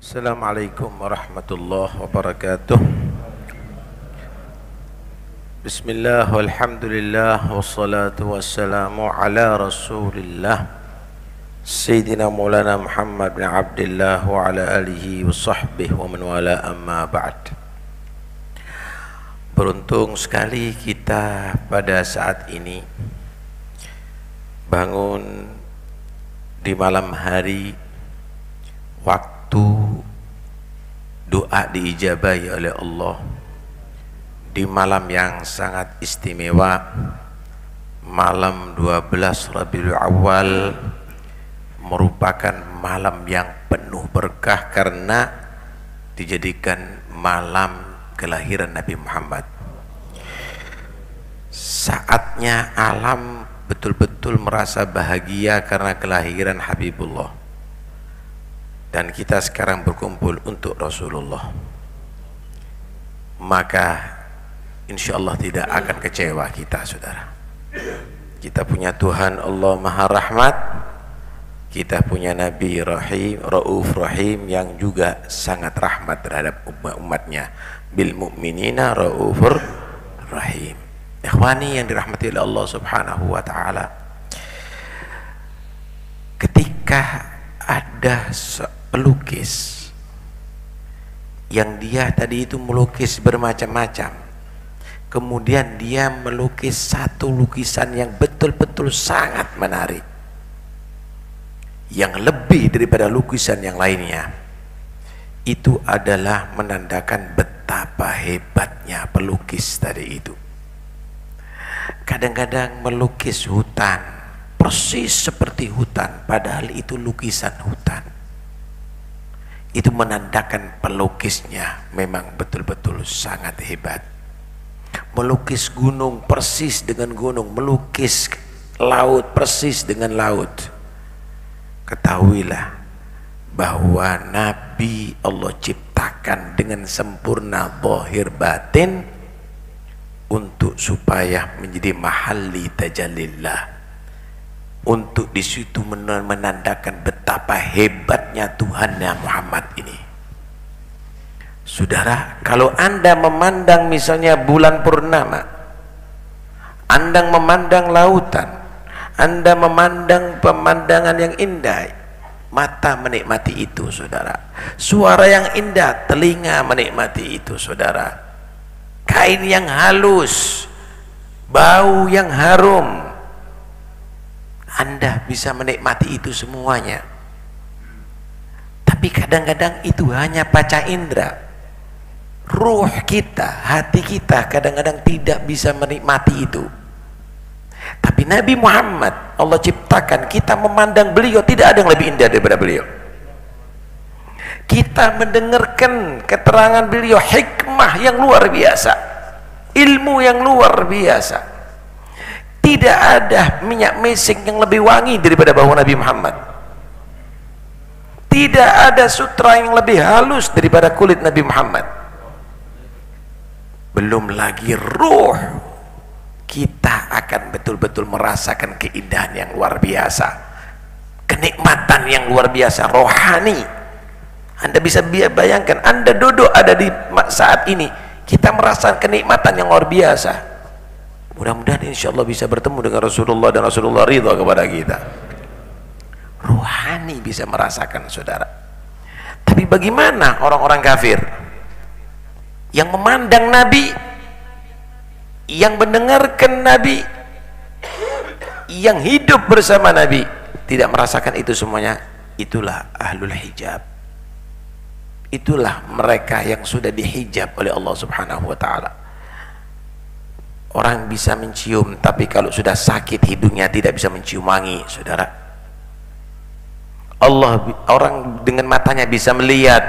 Assalamualaikum warahmatullahi wabarakatuh. Bismillah walhamdulillah wassalatu wassalamu ala rasulillah Sayyidina Maulana Muhammad bin Abdullah wa ala alihi wa sahbihi wa man wala, amma ba'd. Beruntung sekali kita pada saat ini bangun di malam hari, waktu doa diijabahi oleh Allah, di malam yang sangat istimewa, malam 12 Rabiul Awal, merupakan malam yang penuh berkah karena dijadikan malam kelahiran Nabi Muhammad. Saatnya alam betul-betul merasa bahagia karena kelahiran Habibullah, dan kita sekarang berkumpul untuk Rasulullah, maka insya Allah tidak akan kecewa kita, saudara. Kita punya Tuhan Allah Maha Rahmat, kita punya Nabi Rahim, Rauf Rahim, yang juga sangat rahmat terhadap umat-umatnya. Bil mu'minina Raufur Rahim. Ikhwani yang dirahmati oleh Allah Subhanahu wa ta'ala, ketika ada pelukis yang dia tadi itu melukis bermacam-macam, kemudian dia melukis satu lukisan yang betul-betul sangat menarik, yang lebih daripada lukisan yang lainnya. Itu adalah menandakan betapa hebatnya pelukis tadi itu. Kadang-kadang melukis hutan persis seperti hutan, padahal itu lukisan hutan. Itu menandakan pelukisnya memang betul-betul sangat hebat. Melukis gunung persis dengan gunung, melukis laut persis dengan laut. Ketahuilah bahwa Nabi Allah ciptakan dengan sempurna zahir batin untuk supaya menjadi mahalli tajallillah, untuk di situ menandakan betapa hebatnya Tuhannya Muhammad ini. Saudara, kalau Anda memandang misalnya bulan purnama, Anda memandang lautan, Anda memandang pemandangan yang indah, mata menikmati itu, saudara. Suara yang indah, telinga menikmati itu, saudara. Kain yang halus, bau yang harum, Anda bisa menikmati itu semuanya. Tapi kadang-kadang itu hanya panca indera. Ruh kita, hati kita kadang-kadang tidak bisa menikmati itu. Tapi Nabi Muhammad Allah ciptakan, kita memandang beliau tidak ada yang lebih indah daripada beliau. Kita mendengarkan keterangan beliau, hikmah yang luar biasa, ilmu yang luar biasa. Tidak ada minyak mesing yang lebih wangi daripada bau Nabi Muhammad. Tidak ada sutra yang lebih halus daripada kulit Nabi Muhammad. Belum lagi ruh kita akan betul-betul merasakan keindahan yang luar biasa, kenikmatan yang luar biasa, rohani. Anda bisa bayangkan, Anda duduk ada di saat ini, kita merasakan kenikmatan yang luar biasa. Mudah-mudahan insya Allah bisa bertemu dengan Rasulullah dan Rasulullah ridha kepada kita. Rohani bisa merasakan, saudara. Tapi bagaimana orang-orang kafir yang memandang Nabi, yang mendengarkan Nabi, yang hidup bersama Nabi, tidak merasakan itu semuanya? Itulah ahlul hijab. Itulah mereka yang sudah dihijab oleh Allah Subhanahu wa ta'ala. Orang bisa mencium, tapi kalau sudah sakit hidungnya tidak bisa mencium wangi, saudara. Orang dengan matanya bisa melihat,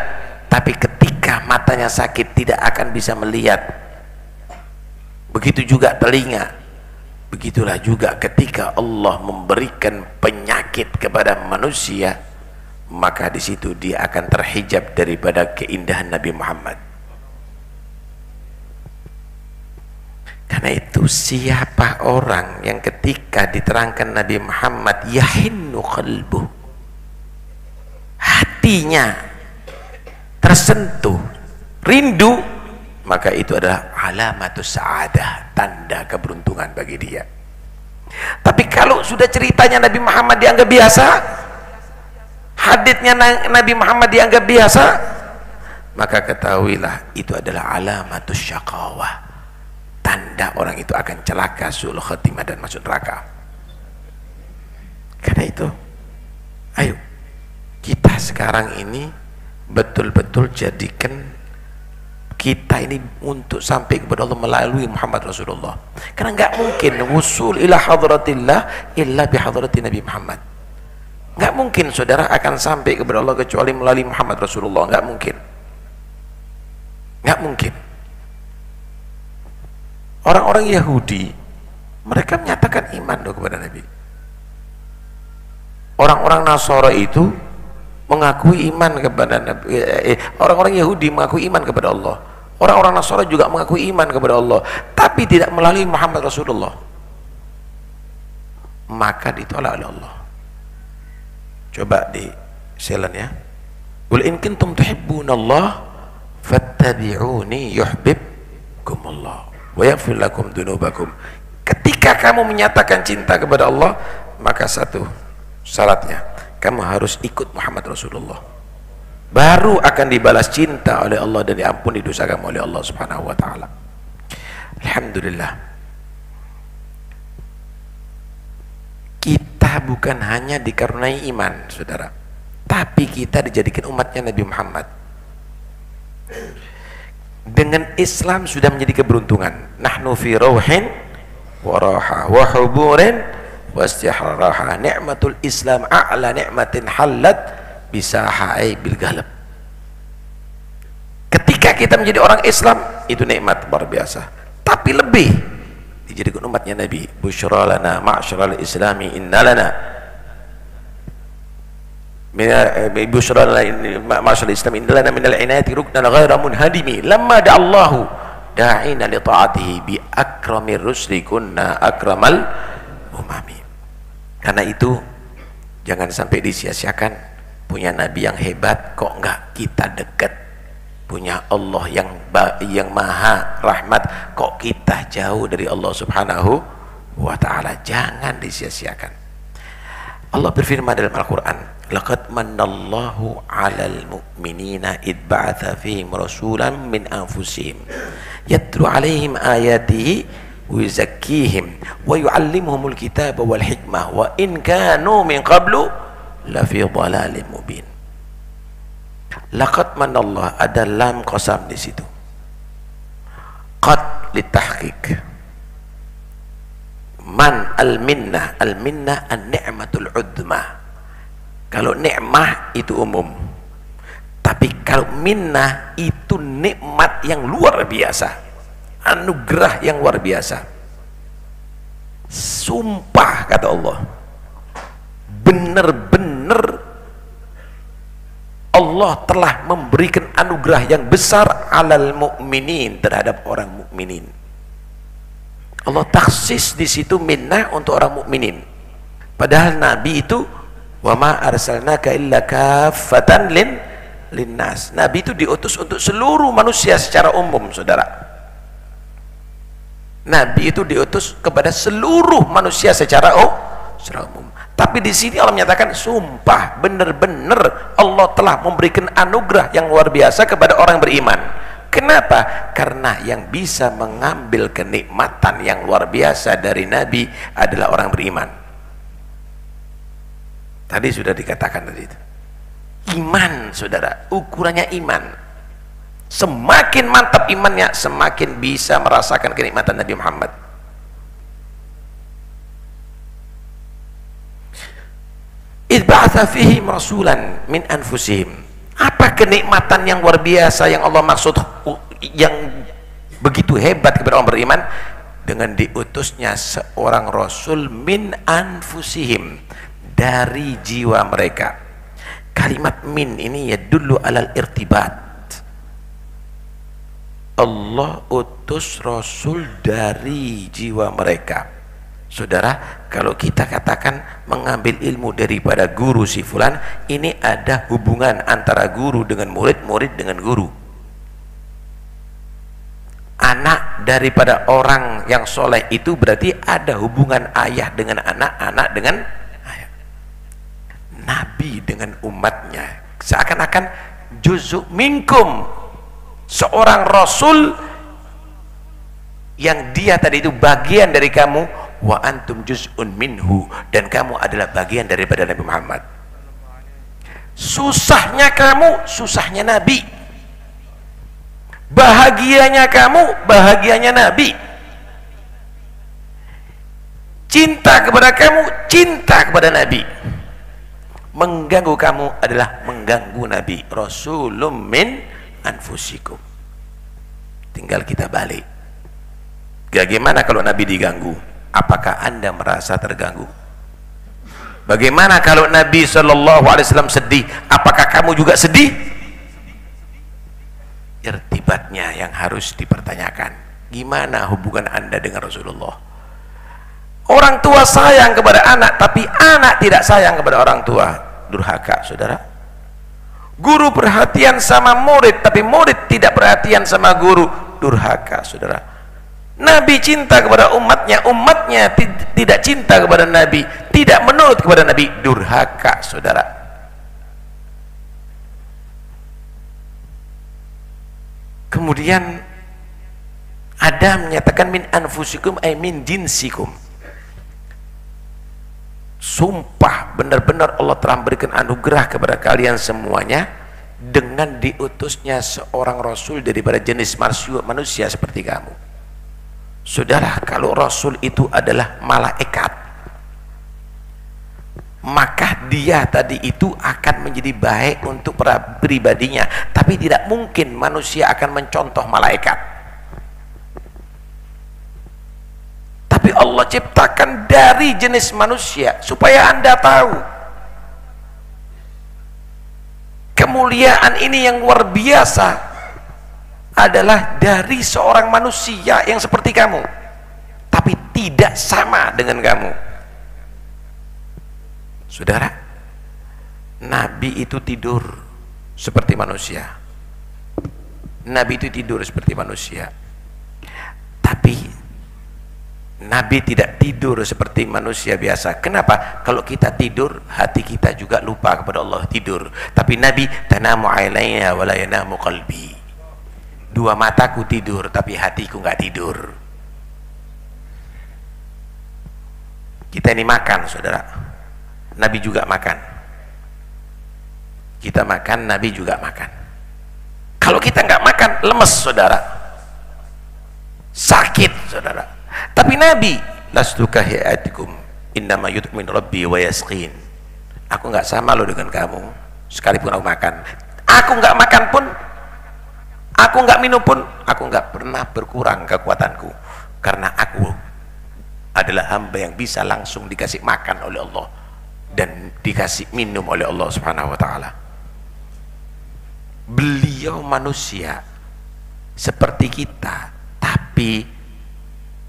tapi ketika matanya sakit tidak akan bisa melihat. Begitu juga telinga. Begitulah juga ketika Allah memberikan penyakit kepada manusia, maka di situ dia akan terhijab daripada keindahan Nabi Muhammad. Karena itu siapa orang yang ketika diterangkan Nabi Muhammad yahinnu qalbuh, hatinya tersentuh, rindu, maka itu adalah alamatus sa'adah, tanda keberuntungan bagi dia. Tapi kalau sudah ceritanya Nabi Muhammad dianggap biasa, haditsnya Nabi Muhammad dianggap biasa, maka ketahuilah itu adalah alamatus syaqawah, tanda orang itu akan celaka, su'ul khatimah, dan masuk neraka. Karena itu, ayo kita sekarang ini betul-betul jadikan kita ini untuk sampai kepada Allah melalui Muhammad Rasulullah. Karena nggak mungkin wusul ila hadratillah illa bi hadrati Nabi Muhammad. Nggak mungkin saudara akan sampai kepada Allah kecuali melalui Muhammad Rasulullah. Nggak mungkin. Nggak mungkin. Orang-orang Yahudi, mereka menyatakan iman kepada Nabi. Orang-orang Nasara itu mengakui iman kepada Nabi. Orang-orang Yahudi mengakui iman kepada Allah. Orang-orang Nasara juga mengakui iman kepada Allah, tapi tidak melalui Muhammad Rasulullah. Maka ditolak oleh Allah. Coba di silent ya. Qul in kuntum tuhibbunallah fattabi'uni yuhibbukumullah wa yaghfir lakum dzunubakum. Ketika kamu menyatakan cinta kepada Allah, maka satu syaratnya, kamu harus ikut Muhammad Rasulullah, baru akan dibalas cinta oleh Allah dan diampuni dosa kamu oleh Allah Subhanahu wa taala. Alhamdulillah, kita bukan hanya dikaruniai iman, saudara, tapi kita dijadikan umatnya Nabi Muhammad. Dengan Islam sudah menjadi keberuntungan. Nahnu fi rauhin wa raha wa huburin wa istihraha. Ni'matul Islam a'la ni'matin halat bisahai bil galab. Ketika kita menjadi orang Islam, itu nikmat luar biasa. Tapi lebih dijadikan umatnya Nabi. Busyra lana ma'syaral islami inna lana busyra lana ma'syaral islami inna lana minal inayati ruknan ghaira munhadimi lamma da'allahu da'ina li ta'atihi bi akramir rusli kunna akramal umami. Karena itu jangan sampai disia-siakan. Punya Nabi yang hebat kok enggak kita dekat, punya Allah yang maha rahmat kok kita jauh dari Allah Subhanahu wa ta'ala. Jangan disia-siakan. Allah berfirman dalam Al-Quran, laqad mannallahu 'alal mu'minina id ba'atha fihim rasulan min anfusihim yatlu 'alaihim ayatihi wa yuzakkihim wa yu'allimuhumul kitaba wal hikmah wa in kanu min qablu lafi dhalalin mubin. Laqad manallah, ada lam qasam di situ. Qad litahqiq. Man al-minnah, al-minnah an-ni'matul udma. Kalau nikmah itu umum, tapi kalau minnah itu nikmat yang luar biasa, anugerah yang luar biasa. Sumpah kata Allah, benar-benar Allah telah memberikan anugerah yang besar alal mu'minin, terhadap orang mukminin. Allah taksis di situ minnah untuk orang mukminin. Padahal Nabi itu wa ma arsalnaka illa kaffatan linnas. Nabi itu diutus untuk seluruh manusia secara umum, saudara. Nabi itu diutus kepada seluruh manusia secara umum. Tapi di sini Allah menyatakan sumpah, benar-benar Allah telah memberikan anugerah yang luar biasa kepada orang beriman. Kenapa? Karena yang bisa mengambil kenikmatan yang luar biasa dari Nabi adalah orang beriman. Tadi sudah dikatakan tadi itu. Iman, saudara, ukurannya iman. Semakin mantap imannya, semakin bisa merasakan kenikmatan Nabi Muhammad. Idh ba'atha fihim rasulan min anfusihim. Apa kenikmatan yang luar biasa yang Allah maksud, yang begitu hebat kepada orang beriman? Dengan diutusnya seorang rasul min anfusihim, dari jiwa mereka. Kalimat min ini yadullu alal irtibat. Allah utus rasul dari jiwa mereka. Saudara, kalau kita katakan mengambil ilmu daripada guru si fulan, ini ada hubungan antara guru dengan murid, murid dengan guru. Anak daripada orang yang soleh itu berarti ada hubungan ayah dengan anak, anak dengan ayah. Nabi dengan umatnya seakan-akan juzuk minkum, seorang rasul yang dia tadi itu bagian dari kamu, wa antum juz'un minhu, dan kamu adalah bagian daripada Nabi Muhammad. Susahnya kamu, susahnya Nabi. Bahagianya kamu, bahagianya Nabi. Cinta kepada kamu, cinta kepada Nabi. Mengganggu kamu adalah mengganggu Nabi. Rasulun min anfusikum. Tinggal kita balik. Bagaimana kalau Nabi diganggu? Apakah Anda merasa terganggu? Bagaimana kalau Nabi SAW sedih? Apakah kamu juga sedih? Irtibatnya yang harus dipertanyakan. Gimana hubungan Anda dengan Rasulullah? Orang tua sayang kepada anak, tapi anak tidak sayang kepada orang tua. Durhaka, saudara. Guru perhatian sama murid, tapi murid tidak perhatian sama guru. Durhaka, saudara. Nabi cinta kepada umatnya, umatnya tidak cinta kepada Nabi, tidak menurut kepada Nabi. Durhaka, saudara. Kemudian ada menyatakan min anfusikum ay min jinsikum. Sumpah benar-benar Allah telah memberikan anugerah kepada kalian semuanya dengan diutusnya seorang rasul daripada jenis manusia seperti kamu. Saudara, kalau Rasul itu adalah malaikat, maka dia tadi itu akan menjadi baik untuk pribadinya, tapi tidak mungkin manusia akan mencontoh malaikat. Tapi Allah ciptakan dari jenis manusia supaya Anda tahu kemuliaan ini yang luar biasa adalah dari seorang manusia yang seperti kamu, tapi tidak sama dengan kamu. Saudara, Nabi itu tidur seperti manusia. Nabi itu tidur seperti manusia. Tapi Nabi tidak tidur seperti manusia biasa. Kenapa? Kalau kita tidur, hati kita juga lupa kepada Allah, tidur. Tapi Nabi, tanamu ainaya wa la yanamu qalbi. Dua mataku tidur, tapi hatiku nggak tidur. Kita ini makan, saudara. Nabi juga makan. Kita makan, Nabi juga makan. Kalau kita nggak makan, lemes, saudara. Sakit, saudara. Tapi Nabi, lastu kahiyatikum, innama yut'min rabbi wa yasqin. Aku nggak sama lo dengan kamu, sekalipun aku makan. Aku nggak makan pun, aku nggak minum pun, aku nggak pernah berkurang kekuatanku, karena aku adalah hamba yang bisa langsung dikasih makan oleh Allah dan dikasih minum oleh Allah Subhanahu wa ta'ala. Beliau manusia seperti kita, tapi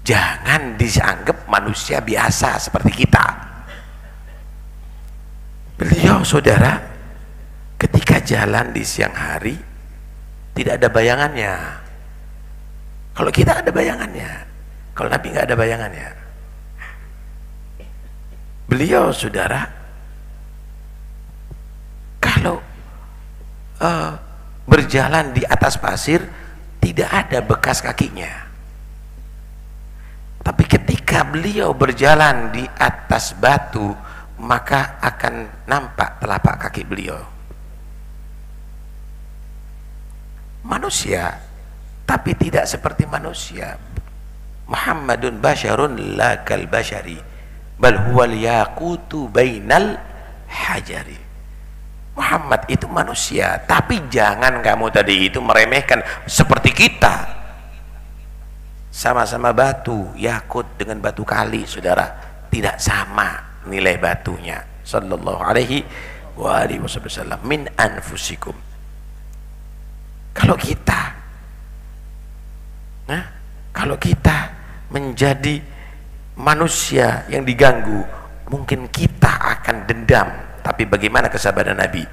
jangan dianggap manusia biasa seperti kita. Beliau, saudara, ketika jalan di siang hari tidak ada bayangannya. Kalau kita ada bayangannya, kalau Nabi nggak ada bayangannya. Beliau, saudara, kalau berjalan di atas pasir tidak ada bekas kakinya, tapi ketika beliau berjalan di atas batu maka akan nampak telapak kaki beliau. Manusia, tapi tidak seperti manusia. Muhammadun basyarun la kal basyari, bal huwal yaqutu bainal hajari. Muhammad itu manusia, tapi jangan kamu tadi itu meremehkan seperti kita. Sama-sama batu, yakut dengan batu kali, saudara, tidak sama nilai batunya. Sallallahu alaihi wa alihi wasallam. Min anfusikum. Kalau kita menjadi manusia yang diganggu, mungkin kita akan dendam, tapi bagaimana kesabaran Nabi?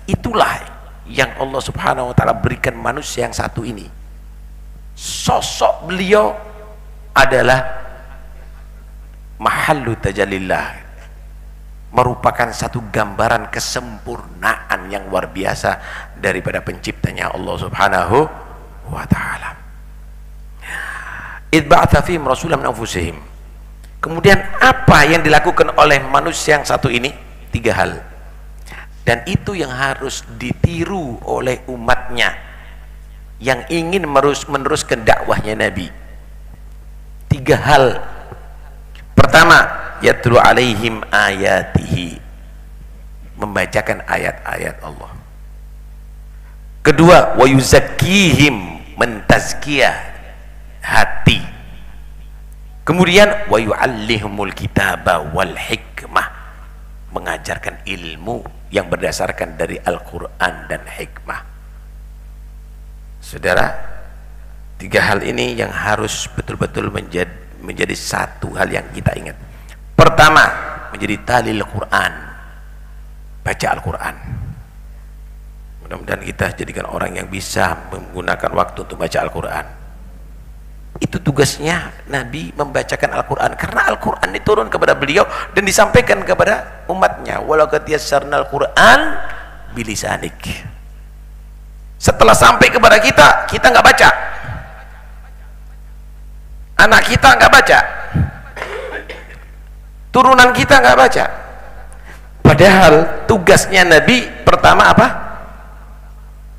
Itulah yang Allah Subhanahu wa ta'ala berikan manusia yang satu ini. Sosok beliau adalah mahallu tajallillah, merupakan satu gambaran kesempurnaan yang luar biasa daripada penciptanya Allah Subhanahu wa ta'ala. Idh ba'atha fihim rasulan min anfusihim. Kemudian apa yang dilakukan oleh manusia yang satu ini? 3 hal, dan itu yang harus ditiru oleh umatnya yang ingin meneruskan dakwahnya Nabi. 3 hal. Pertama, yatlu alaihim ayatihi, membacakan ayat-ayat Allah. Kedua, wa yuzakkihim, mentazkiyah hati. Kemudian wa yu'allihumul kitaba wal hikmah, mengajarkan ilmu yang berdasarkan dari Al-Quran dan hikmah. Saudara, 3 hal ini yang harus betul-betul menjadi satu hal yang kita ingat. Pertama, menjadi talil Quran, baca Al-Quran. Mudah-mudahan kita jadikan orang yang bisa menggunakan waktu untuk baca Al-Quran. Itu tugasnya Nabi, membacakan Al-Quran, karena Al-Quran diturun kepada beliau dan disampaikan kepada umatnya. Walaqad yassarnal Quran bilisanik. Setelah sampai kepada kita, kita nggak baca, anak kita nggak baca, turunan kita nggak baca. Padahal tugasnya Nabi pertama apa?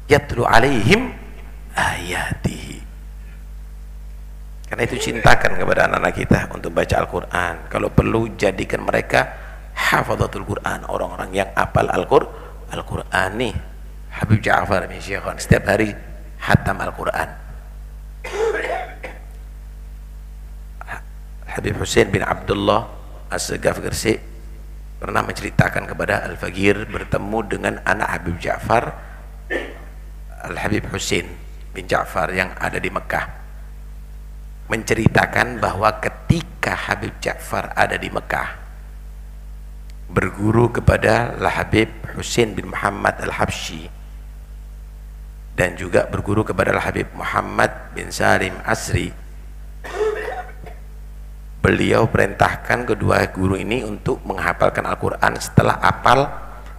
Yatlu alaihim ayatihi. Karena itu cintakan kepada anak-anak kita untuk baca Al-Quran. Kalau perlu jadikan mereka hafadhatul Quran, orang-orang yang hafal Al-Quran nih. Habib Ja'far bin Syekhon setiap hari hatam Al-Quran. Habib Hussein bin Abdullah As-Segaf Gresik pernah menceritakan kepada Al-Faqir bertemu dengan anak Habib Ja'far, Al-Habib Hussein bin Ja'far yang ada di Mekah, menceritakan bahwa ketika Habib Ja'far ada di Mekah berguru kepada Al-Habib Hussein bin Muhammad Al-Habsyi dan juga berguru kepada Al-Habib Muhammad bin Salim Asri, beliau perintahkan kedua guru ini untuk menghafalkan Al-Quran. Setelah hafal,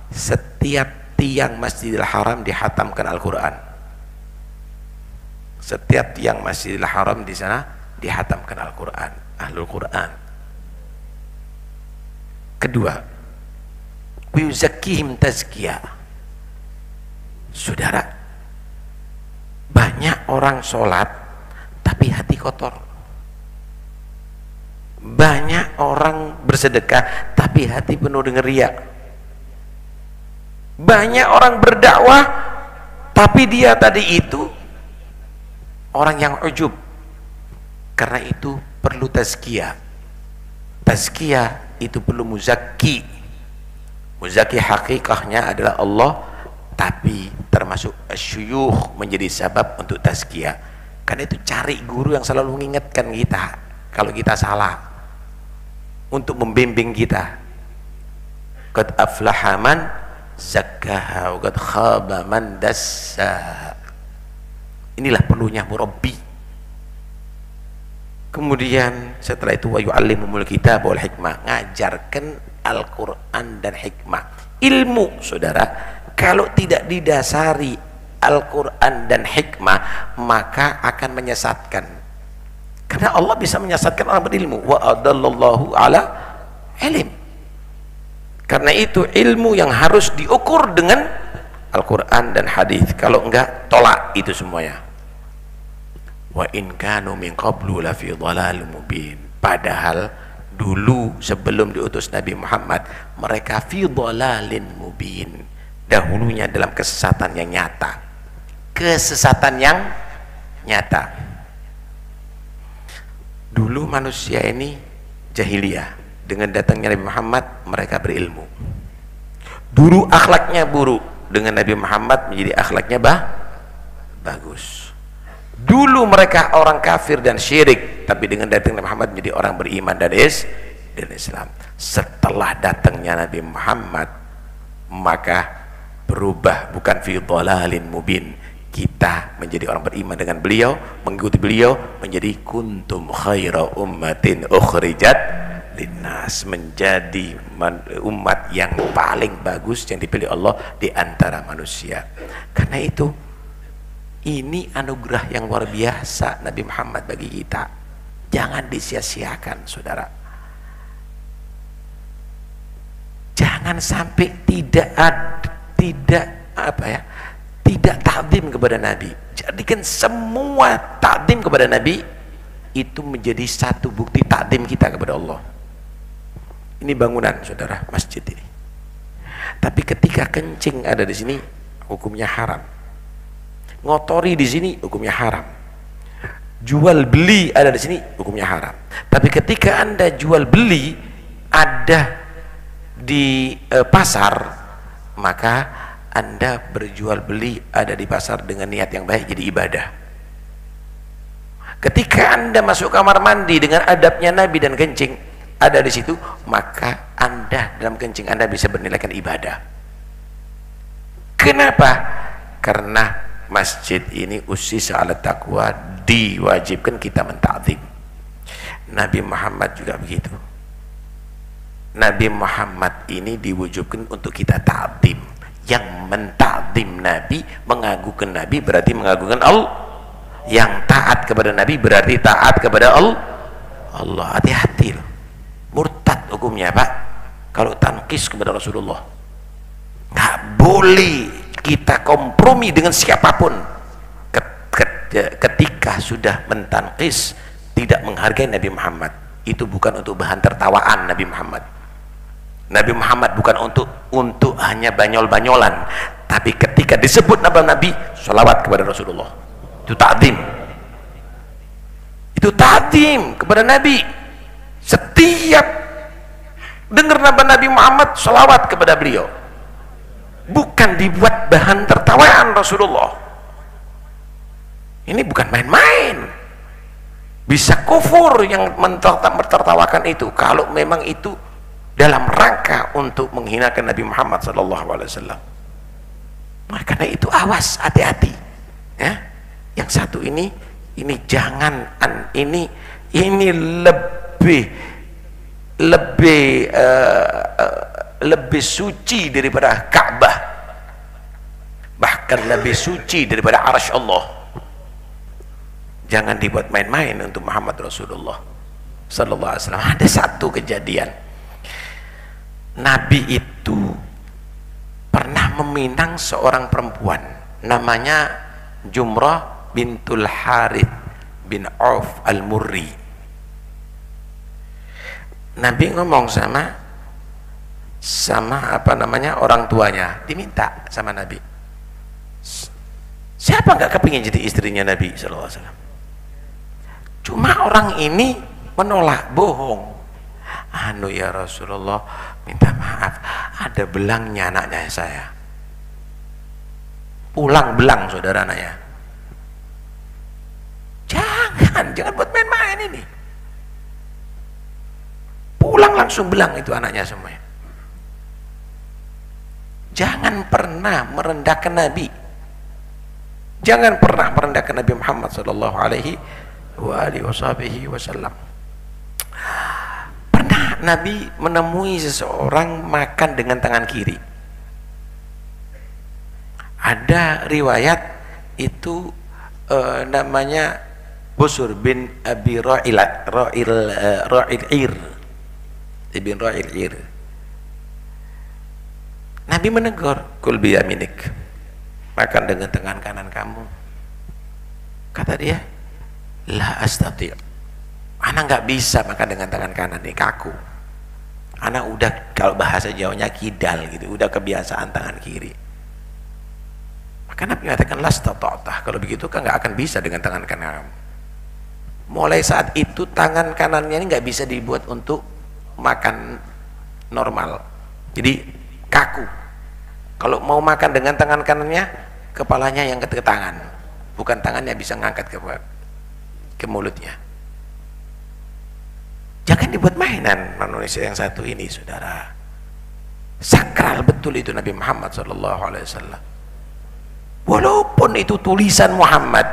setiap tiang Masjidil Haram dihatamkan Al-Quran. Setiap tiang Masjidil Haram di sana dihatamkan Al-Quran, Ahlul Quran. Kedua, yuzakkihim tazkiyah. Saudara, banyak orang sholat tapi hati kotor. Banyak orang bersedekah tapi hati penuh dengan riya. Banyak orang berdakwah tapi dia tadi itu orang yang ujub. Karena itu perlu tazkiyah. Tazkiyah itu perlu muzakki. Muzakki hakikahnya adalah Allah, tapi termasuk syuyukh menjadi sebab untuk tazkiyah. Karena itu cari guru yang selalu mengingatkan kita kalau kita salah, untuk membimbing kita. Qad aflaha man zakkaha wa qad khaba man dassaha. Inilah perlunya murabbi. Kemudian setelah itu wa yu'allimumul kitab wal hikmah, ngajarkan Al-Quran dan hikmah. Ilmu, saudara, kalau tidak didasari Al-Quran dan hikmah, maka akan menyesatkan. Karena Allah bisa menyesatkan orang berilmu. Wa adallallahu ala ilm. Karena itu ilmu yang harus diukur dengan Al-Quran dan hadis. Kalau enggak, tolak itu semuanya. Wa in kanu min qablu la fi dhalalin mubin. Padahal dulu sebelum diutus Nabi Muhammad, mereka fi dhalalin mubin. Dahulunya dalam kesesatan yang nyata. Kesesatan yang nyata. Dulu manusia ini jahiliyah. Dengan datangnya Nabi Muhammad, mereka berilmu. Dulu akhlaknya buruk. Dengan Nabi Muhammad menjadi akhlaknya bagus. Dulu mereka orang kafir dan syirik, tapi dengan datangnya Muhammad menjadi orang beriman dan Islam. Setelah datangnya Nabi Muhammad, maka berubah, bukan fi dhalalin mubin, kita menjadi orang beriman dengan beliau, mengikuti beliau, menjadi kuntum khaira ummatin ukhrijat linnas, menjadi umat yang paling bagus yang dipilih Allah di antara manusia. Karena itu ini anugerah yang luar biasa Nabi Muhammad bagi kita. Jangan disia-siakan, saudara. Jangan sampai tidak takdim kepada Nabi. Jadikan semua takdim kepada Nabi itu menjadi satu bukti takdim kita kepada Allah. Ini bangunan, saudara, masjid ini. Tapi ketika kencing ada di sini, hukumnya haram. Ngotori di sini, hukumnya haram. Jual beli ada di sini, hukumnya haram. Tapi ketika Anda jual beli ada di pasar, maka Anda berjual beli ada di pasar dengan niat yang baik, jadi ibadah. Ketika Anda masuk kamar mandi dengan adabnya Nabi dan kencing ada di situ, maka Anda dalam kencing Anda bisa bernilaikan ibadah. Kenapa? Karena masjid ini usis ala taqwa, diwajibkan kita mentakzim. Nabi Muhammad juga begitu. Nabi Muhammad ini diwujudkan untuk kita takzim. Yang mentakzim Nabi, mengagungkan Nabi berarti mengagungkan Allah. Yang taat kepada Nabi berarti taat kepada Allah. Hati-hati loh. Murtad hukumnya, Pak, kalau tankis kepada Rasulullah. Nggak boleh kita kompromi dengan siapapun ketika sudah mentankis, tidak menghargai Nabi Muhammad. Itu bukan untuk bahan tertawaan Nabi Muhammad. Nabi Muhammad bukan untuk hanya banyol-banyolan, tapi ketika disebut nama Nabi, sholawat kepada Rasulullah. Itu ta'zim. Itu ta'zim kepada Nabi. Setiap dengar nama Nabi Muhammad, sholawat kepada beliau. Bukan dibuat bahan tertawaan Rasulullah. Ini bukan main-main. Bisa kufur yang mentertawakan itu, kalau memang itu dalam rangka untuk menghinakan Nabi Muhammad SAW. Karena itu awas, hati-hati. Ya, yang satu ini jangan, ini lebih suci daripada Ka'bah, bahkan lebih suci daripada arsy Allah. Jangan dibuat main-main untuk Muhammad Rasulullah sallallahu alaihi wasallam. Ada satu kejadian, Nabi itu pernah meminang seorang perempuan namanya Jumrah bintul Harith bin Auf al-Murri. Nabi ngomong sama orang tuanya, diminta sama Nabi, siapa nggak kepingin jadi istrinya Nabi SAW. Cuma orang ini menolak, bohong. Ya Rasulullah, minta maaf, ada belangnya anaknya saya. Pulang belang saudara anaknya. Jangan buat main-main ini. Pulang langsung belang itu anaknya semuanya. Jangan pernah merendahkan Nabi. Jangan pernah merendahkan Nabi Muhammad sallallahu alaihi wasallam. Pernah Nabi menemui seseorang makan dengan tangan kiri. Ada riwayat itu namanya Busur bin Abi Ra'il ibn Ra'il Ir. Nabi menegur, kul biyaminik, makan dengan tangan kanan kamu. Kata dia, la astati', anak nggak bisa makan dengan tangan kanan, ini kaku. Anak udah, kalau bahasa Jawanya kidal gitu, udah kebiasaan tangan kiri. Maka Nabi mengatakan, la astata'tah, kalau begitu kan nggak akan bisa dengan tangan kanan. Mulai saat itu tangan kanannya ini nggak bisa dibuat untuk makan normal, jadi kaku. Kalau mau makan dengan tangan kanannya, kepalanya yang ke tangan, bukan tangannya bisa ngangkat ke mulutnya. Jangan dibuat mainan manusia yang satu ini, saudara. Sakral betul itu Nabi Muhammad SAW. Walaupun itu tulisan Muhammad,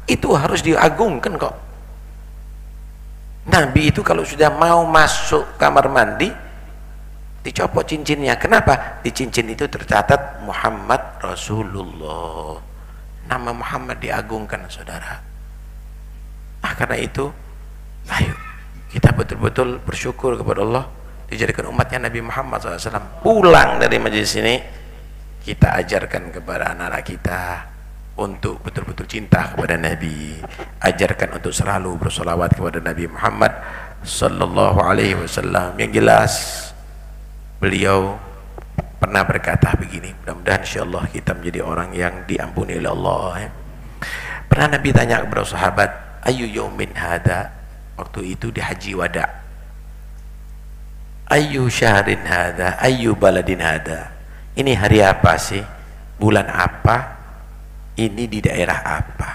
itu harus diagungkan kok. Nabi itu kalau sudah mau masuk kamar mandi, dicopot cincinnya. Kenapa? Di cincin itu tercatat Muhammad Rasulullah. Nama Muhammad diagungkan, saudara. Karena itu, ayo kita betul-betul bersyukur kepada Allah dijadikan umatnya Nabi Muhammad SAW. Pulang dari majelis ini, kita ajarkan kepada anak-anak kita untuk betul-betul cinta kepada Nabi, ajarkan untuk selalu bersolawat kepada Nabi Muhammad sallallahu alaihi wasallam. Yang jelas beliau pernah berkata begini, mudah-mudahan insyaallah kita menjadi orang yang diampuni oleh Allah. Pernah Nabi tanya kepada sahabat, ayu yaumin hada, waktu itu di haji wada, ayu syahrin hada, ayu baladin hada, ini hari apa sih, bulan apa, ini di daerah apa?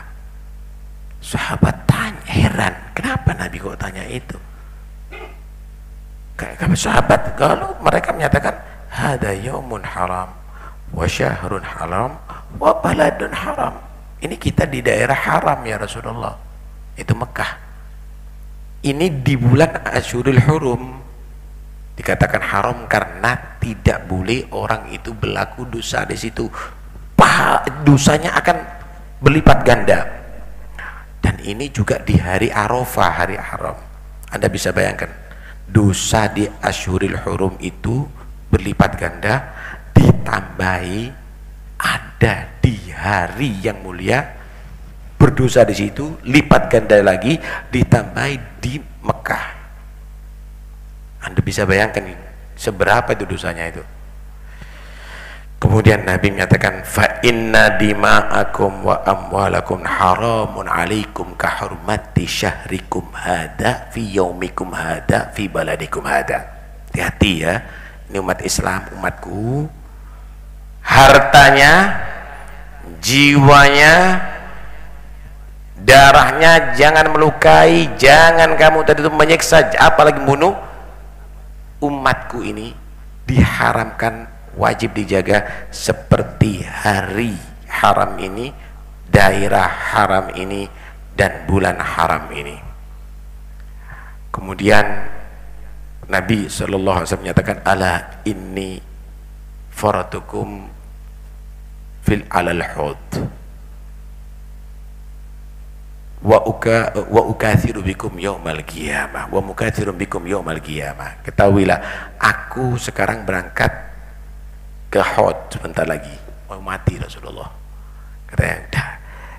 Sahabat tanya, heran, kenapa Nabi kok tanya itu? Kayak sahabat, kalau mereka menyatakan hada yaumun haram wa syahrun haram wa baladun haram, ini kita di daerah haram ya Rasulullah, itu Mekah. Ini di bulan Asyurul Hurum, dikatakan haram karena tidak boleh orang itu berlaku dosa di situ. Dosanya akan berlipat ganda. Dan ini juga di hari Arafah, hari haram. Anda bisa bayangkan, dosa di Asyurul Hurum itu berlipat ganda, ditambahi ada di hari yang mulia berdosa di situ, lipat ganda lagi, ditambahi di Mekah. Anda bisa bayangkan seberapa itu dosanya itu. Kemudian Nabi menyatakan, fa inna dima'akum wa amwalakum haramun alaikum ka hurmati syahrikum hada fi yaumikum hada fi baladikum hada. Hati-hati ya, ini umat Islam, umatku, hartanya, jiwanya, darahnya jangan melukai, jangan kamu tadi itu menyiksa, apalagi membunuh. Umatku ini diharamkan, wajib dijaga seperti hari haram ini, daerah haram ini, dan bulan haram ini. Kemudian Nabi SAW menyatakan, ala inni faratukum fil alal hud wa ukathiru bikum yaumal qiyamah wa mukathiru bikum yaumal qiyamah. Ketahuilah, aku sekarang berangkat ke Hud sebentar lagi, mau mati Rasulullah. Katanya,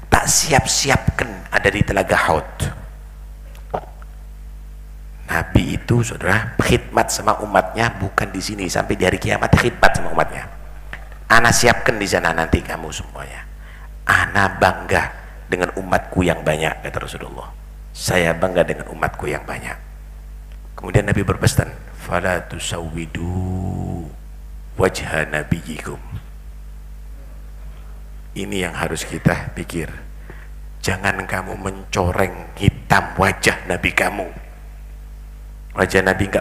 tak siap-siapkan ada di telaga Hud. Nabi itu, saudara, khidmat sama umatnya bukan di sini, sampai di hari kiamat khidmat sama umatnya. Ana siapkan di sana nanti kamu semuanya. Ana bangga dengan umatku yang banyak, kata Rasulullah. Saya bangga dengan umatku yang banyak. Kemudian Nabi berpesan, fala tusawwidu wajha nabiyikum. Ini yang harus kita pikir. Jangan kamu mencoreng hitam wajah Nabi kamu. Wajah Nabi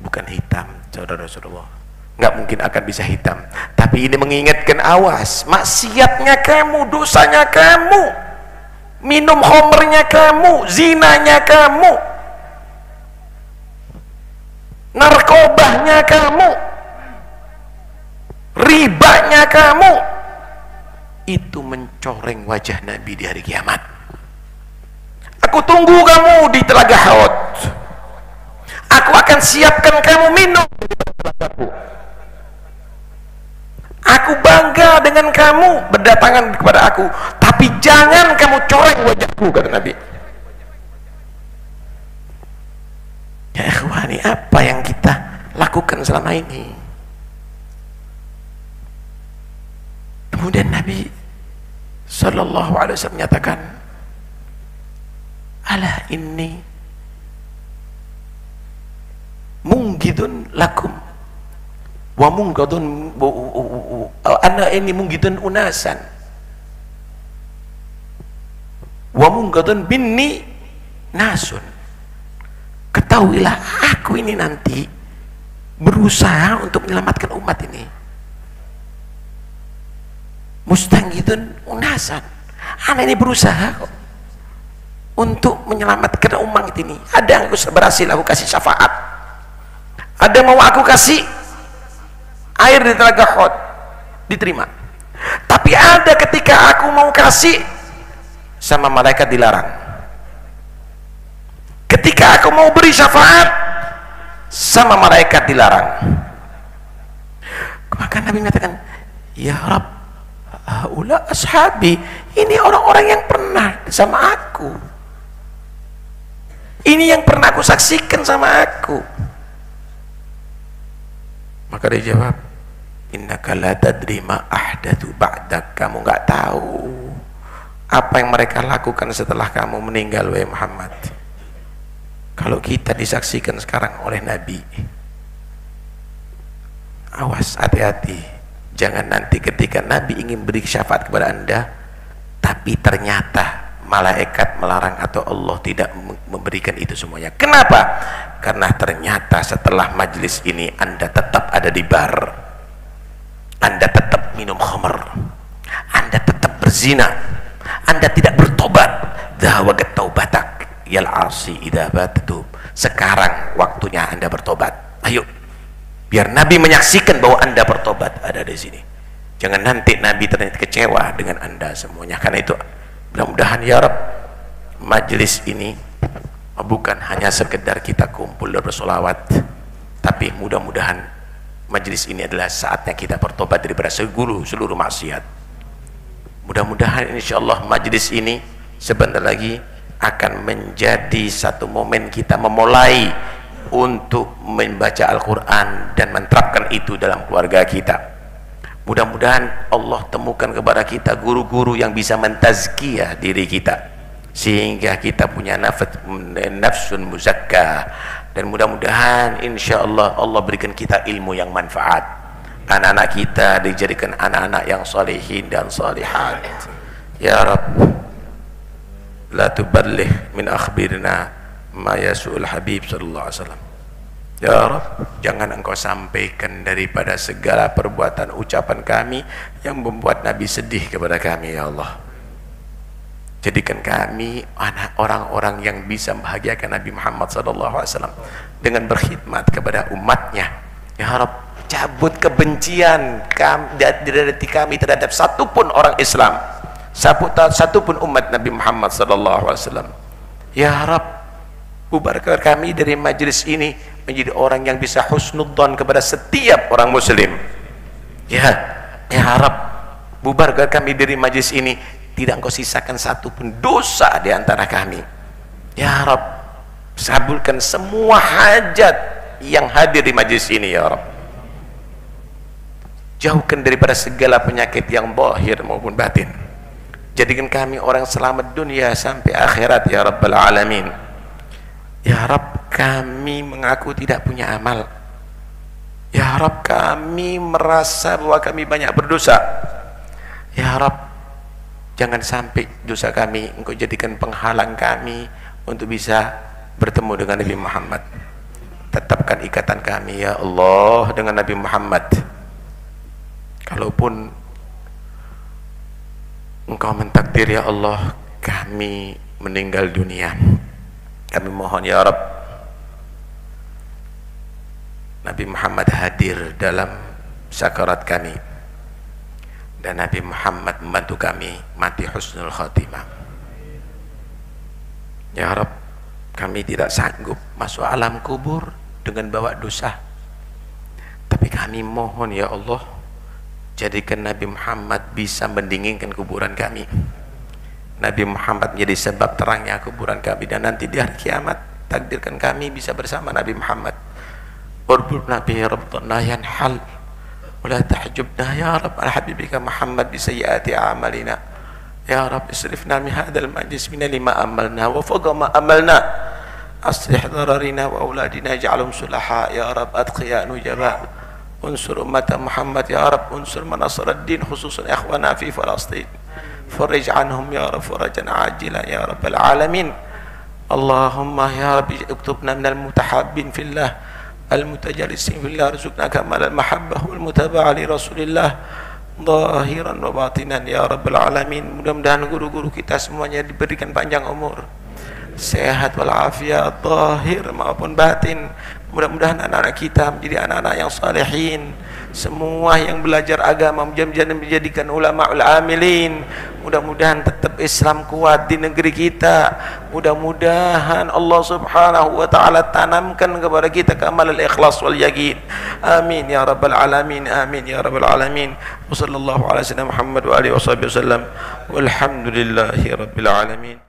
bukan hitam, saudara Rasulullah. Nggak mungkin akan bisa hitam. Tapi ini mengingatkan, awas, maksiatnya kamu, dosanya kamu, minum khamrnya kamu, zinanya kamu, narkobanya kamu, ribanya kamu, itu mencoreng wajah Nabi di hari kiamat. Aku tunggu kamu di telaga Hud. Aku akan siapkan kamu minum di telagaku. Aku bangga dengan kamu berdatangan kepada aku, tapi jangan kamu coreng wajahku, kata Nabi. Ya ikhwani, apa yang kita lakukan selama ini? Kemudian Nabi Sallallahu Alaihi Wasallam menyatakan, ala inni munggidun lakum wa munggadun, ana ini munggidun unasan. wa munqadun binni nasun. Ketahuilah aku ini nanti berusaha untuk menyelamatkan umat ini. Mustangidun unasan, anak ini berusaha kok untuk menyelamatkan umat ini. Ada yang aku berhasil aku kasih syafaat, ada yang mau aku kasih air di telaga Hod, diterima. Tapi ada ketika aku mau kasih sama malaikat dilarang. Ketika aku mau beri syafaat sama malaikat dilarang. Maka Nabi mengatakan, ya Rabb, haula ashabi, ini orang-orang yang pernah sama aku, ini yang pernah aku saksikan sama aku. Maka dia jawab, innaka la tadri ma ahdathu ba'dak, kamu nggak tahu apa yang mereka lakukan setelah kamu meninggal wahai Muhammad. Kalau kita disaksikan sekarang oleh Nabi, awas, hati-hati, jangan nanti ketika Nabi ingin beri syafaat kepada Anda tapi ternyata malaikat melarang atau Allah tidak memberikan itu semuanya. Kenapa? Karena ternyata setelah majelis ini Anda tetap ada di bar, Anda tetap minum khamr, Anda tetap berzina, Anda tidak bertobat. Dawagat taubatak yal asi idza batub. Sekarang waktunya Anda bertobat. Ayo, biar Nabi menyaksikan bahwa Anda bertobat ada di sini. Jangan nanti Nabi ternyata kecewa dengan Anda semuanya. Karena itu mudah-mudahan ya Rabb, majelis ini bukan hanya sekedar kita kumpul dan bersolawat, tapi mudah-mudahan majelis ini adalah saatnya kita bertobat daripada seluruh maksiat. Mudah-mudahan insyaallah majelis ini sebentar lagi akan menjadi satu momen kita memulai untuk membaca Al-Quran dan menerapkan itu dalam keluarga kita. Mudah-mudahan Allah temukan kepada kita guru-guru yang bisa mentazkiyah diri kita sehingga kita punya nafsun muzakkah, dan mudah-mudahan insyaallah Allah berikan kita ilmu yang manfaat, anak-anak kita dijadikan anak-anak yang salihin dan salihat. Ya Rabb, la tuballih min akhbirna ma yasu'ul habib sallallahu alaihi wasallam. Ya Rabb, jangan engkau sampaikan daripada segala perbuatan ucapan kami yang membuat Nabi sedih kepada kami. Ya Allah, jadikan kami anak orang-orang yang bisa membahagiakan Nabi Muhammad sallallahu alaihi wasallam dengan berkhidmat kepada umatnya. Ya Rabb, cabut kebencian dari kami terhadap satupun orang Islam, satupun umat Nabi Muhammad sallallahu alaihi wasallam. Ya Rabb, bubarkan kami dari majelis ini menjadi orang yang bisa husnudzon kepada setiap orang muslim. Ya Rabb, bubarkan kami dari majelis ini, tidak engkau sisakan satupun dosa di antara kami. Ya Rabb, kabulkan semua hajat yang hadir di majelis ini. Ya Rabb, jauhkan daripada segala penyakit yang zahir maupun batin. Jadikan kami orang selamat dunia sampai akhirat ya Rabbal Alamin. Ya Rabb, kami mengaku tidak punya amal. Ya Rabb, kami merasa bahwa kami banyak berdosa. Ya Rabb, jangan sampai dosa kami engkau jadikan penghalang kami untuk bisa bertemu dengan Nabi Muhammad. Tetapkan ikatan kami ya Allah dengan Nabi Muhammad. Kalaupun engkau mentakdir ya Allah kami meninggal dunia, kami mohon ya Rabb, Nabi Muhammad hadir dalam sakarat kami dan Nabi Muhammad membantu kami mati husnul khatimah. Ya Rabb, kami tidak sanggup masuk alam kubur dengan bawa dosa, tapi kami mohon ya Allah, jadikan Nabi Muhammad bisa mendinginkan kuburan kami. Nabi Muhammad menjadi sebab terangnya kuburan kami, dan nanti di hari kiamat takdirkan kami bisa bersama Nabi Muhammad. Urbulna bihi rabbana yanhal wa la tahjubna ya Rabb ala habibika Muhammad bi sayyiati a'malina. Ya Rabb, isrifna min hadzal majlis min lima amalna wa fawqa ma amalna. Aslih dararina wa auladina ij'alhum sulaha ya Rabb, atqiya nujaba. Unsur ummata Muhammad ya Rabb, unsur man nasara ad-din khususan ikhwana fi Palestin. فرج عنهم يا رب فرجا عاجلا يا رب العالمين. اللهم يا رب اكتبنا من المتحابين في الله المتجالسين في الله، ارزقنا كمال المحبة والمتابعة لرسول الله zahiran wa batinan ya rabbal alamin. Mudah-mudahan guru-guru kita semuanya diberikan panjang umur, sehat walafiat zahir maupun batin. Mudah-mudahan anak-anak kita menjadi anak-anak yang salihin, semua yang belajar agama menjadikan ulama amilin. Mudah-mudahan tetap Islam kuat di negeri kita. Mudah-mudahan Allah subhanahu wa ta'ala tanamkan kepada kita kamal al-ikhlas wal yaqin. Amin ya rabbal alamin, amin ya rabbal alamin. Wa sallallahu ala sayyidina Muhammad wa alihi wa sahbihi wasallam walhamdulillahi rabbil alamin.